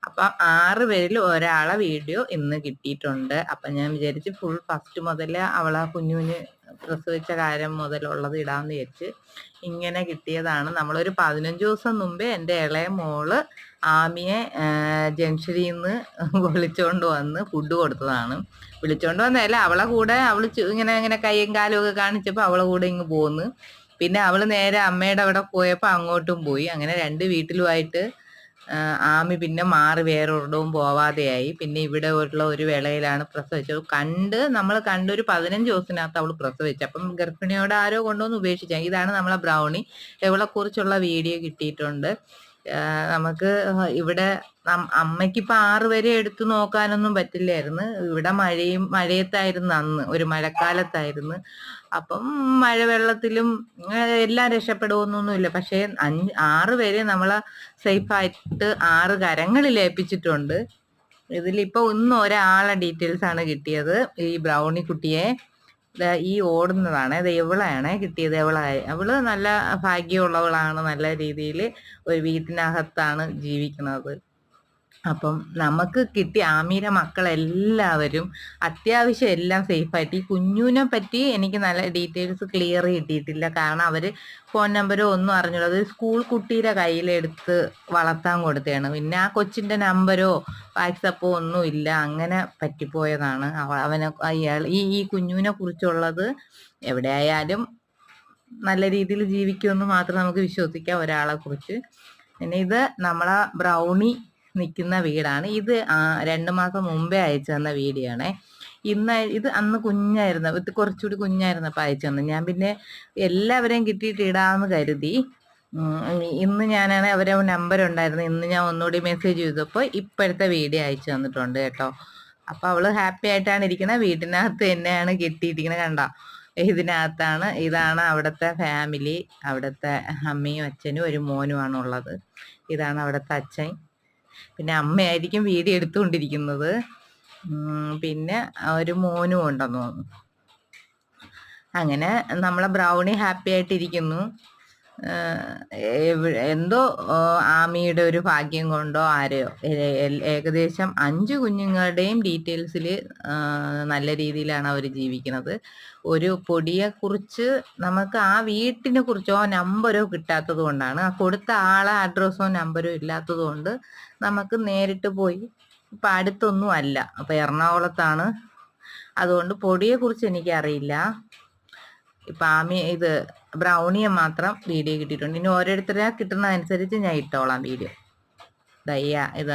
അപ്പൊ 6 പേരിൽ ഒരാളെ വീഡിയോ ഇന്ന് കിട്ടിയിട്ടുണ്ട്. അപ്പൊ ഞാൻ വിചാരിച്ച് ഫുൾ ഫസ്റ്റ് മുതല് അവളെ കുഞ്ഞു പ്രസവിച്ച കാര്യം മുതലുള്ളത് ഇടാന്ന് വിചാരിച്ച് ഇങ്ങനെ കിട്ടിയതാണ്. നമ്മളൊരു 15 ദിവസം മുമ്പേ എൻ്റെ ഇളയ മോള് ആമിയെ ജംഗ്ഷനിൽ നിന്ന് വിളിച്ചോണ്ട് വന്ന് ഫുഡ് കൊടുത്തതാണ്. വിളിച്ചോണ്ട് വന്നതല്ല, അവളെ കൂടെ അവള് ഇങ്ങനെ ഇങ്ങനെ കൈയും കാലും ഒക്കെ കാണിച്ചപ്പോൾ അവളെ കൂടെ ഇങ്ങ് പോന്ന്. പിന്നെ അവള് നേരെ അമ്മയുടെ അവിടെ പോയപ്പോൾ അങ്ങോട്ടും പോയി. അങ്ങനെ 2 വീട്ടിലുമായിട്ട് ആമി പിന്നെ മാറി വേറൊരിടവും പോവാതെയായി. പിന്നെ ഇവിടെ ഉള്ള ഒരു വേളയിലാണ് പ്രസവിച്ചത്. നമ്മൾ കണ്ടൊരു 15 ദിവസത്തിനകത്ത് അവള് പ്രസവിച്ചു. അപ്പം ഗർഭിണിയോട് ആരോ കൊണ്ടുവന്ന് ഉപേക്ഷിച്ച. ഇതാണ് നമ്മളെ ബ്രൗണി. ഇവളെ കുറിച്ചുള്ള വീഡിയോ കിട്ടിയിട്ടുണ്ട്. നമുക്ക് ഇവിടെ അമ്മയ്ക്കിപ്പോ 6 വരെ എടുത്തു നോക്കാനൊന്നും പറ്റില്ലായിരുന്നു. ഇവിടെ മഴയത്തായിരുന്നു, അന്ന് ഒരു മഴക്കാലത്തായിരുന്നു. അപ്പം മഴവെള്ളത്തിലും എല്ലാം രക്ഷപ്പെടുവൊന്നൊന്നുമില്ല. പക്ഷേ 6 പേരെ നമ്മളെ സേഫായിട്ട് 6 കരങ്ങളിൽ ഏൽപ്പിച്ചിട്ടുണ്ട്. ഇതിലിപ്പോ ഇന്ന് ഒരാളെ ഡീറ്റെയിൽസ് ആണ് കിട്ടിയത്. ഈ ബ്രൗണി കുട്ടിയെ ഈ ഓടുന്നതാണ്. ഇത് എവളാണ് കിട്ടിയത്. അവള് നല്ല ഭാഗ്യമുള്ളവളാണ്. നല്ല രീതിയിൽ ഒരു വീട്ടിനകത്താണ് ജീവിക്കുന്നത്. അപ്പം നമുക്ക് കിട്ടിയ ആമീരെ മക്കളെല്ലാവരും അത്യാവശ്യം എല്ലാം സേഫായിട്ട്. ഈ കുഞ്ഞുവിനെ പറ്റി എനിക്ക് നല്ല ഡീറ്റെയിൽസ് ക്ലിയർ കിട്ടിയിട്ടില്ല. കാരണം അവർ ഫോൺ നമ്പരോ ഒന്നും അറിഞ്ഞില്ല. അത് സ്കൂൾ കുട്ടിയുടെ കയ്യിലെടുത്ത് വളർത്താൻ കൊടുത്തതാണ്. പിന്നെ ആ കൊച്ചിൻ്റെ നമ്പരോ വാട്സപ്പോ ഒന്നും ഇല്ല. അങ്ങനെ പറ്റിപ്പോയതാണ്. ഈ കുഞ്ഞുവിനെ കുറിച്ചുള്ളത് എവിടെയായാലും നല്ല രീതിയിൽ ജീവിക്കുമെന്ന് മാത്രം നമുക്ക് വിശ്വസിക്കാം ഒരാളെ കുറിച്ച്. പിന്നെ ഇത് നമ്മളെ ബ്രൗണി നിൽക്കുന്ന വീടാണ്. ഇത് 2 മാസം മുമ്പേ അയച്ചു തന്ന വീഡിയോ ആണേ. ഇത് അന്ന് കുഞ്ഞായിരുന്നു, ഇത് കുറച്ചുകൂടി കുഞ്ഞായിരുന്നപ്പോൾ അയച്ചു തന്നു. ഞാൻ പിന്നെ എല്ലാവരെയും കിട്ടിയിട്ട് ഇടാമെന്ന് കരുതി. ഇന്ന് ഞാനാണ് അവരെ നമ്പർ ഉണ്ടായിരുന്നു. ഇന്ന് ഞാൻ ഒന്നുകൂടി മെസ്സേജ് ചെയ്തപ്പോൾ ഇപ്പോഴത്തെ വീഡിയോ അയച്ചു തന്നിട്ടുണ്ട് കേട്ടോ. അപ്പൊ അവള് ഹാപ്പി ആയിട്ടാണ് ഇരിക്കുന്നത്. വീട്ടിനകത്ത് തന്നെയാണ് കെട്ടിയിരിക്കുന്നത്. കണ്ടോ, ഇതിനകത്താണ്. ഇതാണ് അവിടുത്തെ ഫാമിലി. അവിടുത്തെ അമ്മയും അച്ഛനും ഒരു മോനുമാണ് ഉള്ളത്. ഇതാണ് അവിടുത്തെ അച്ഛൻ. പിന്നെ അമ്മയായിരിക്കും വീഡിയോ എടുത്തുകൊണ്ടിരിക്കുന്നത്. പിന്നെ ഒരു മോനും ഉണ്ടെന്ന് തോന്നുന്നു. അങ്ങനെ നമ്മളെ ബ്രൗണി ഹാപ്പി ആയിട്ടിരിക്കുന്നു. എന്തോ ആമിയുടെ ഒരു ഭാഗ്യം കൊണ്ടോ ആരെയോ ഏകദേശം 5 കുഞ്ഞുങ്ങളുടെയും ഡീറ്റെയിൽസിൽ നല്ല രീതിയിലാണ് അവർ ജീവിക്കുന്നത്. ഒരു പൊടിയെക്കുറിച്ച് നമുക്ക് ആ വീട്ടിനെ കുറിച്ചോ നമ്പരോ കിട്ടാത്തത് കൊണ്ടാണ്, ആ കൊടുത്ത ആളെ അഡ്രസ്സോ നമ്പരോ ഇല്ലാത്തത് കൊണ്ട് നമുക്ക് നേരിട്ട് പോയി. ഇപ്പം അടുത്തൊന്നും അല്ല, അപ്പം എറണാകുളത്താണ്. അതുകൊണ്ട് പൊടിയെക്കുറിച്ച് എനിക്കറിയില്ല. ഇപ്പം ഇത് ബ്രൗണിയെ മാത്രം വീഡിയോ കിട്ടിയിട്ടുണ്ട്. ഇനി ഓരോരുത്തരെ കിട്ടുന്നതനുസരിച്ച് ഞാൻ ഇട്ടോളാം വീഡിയോ. ഇത്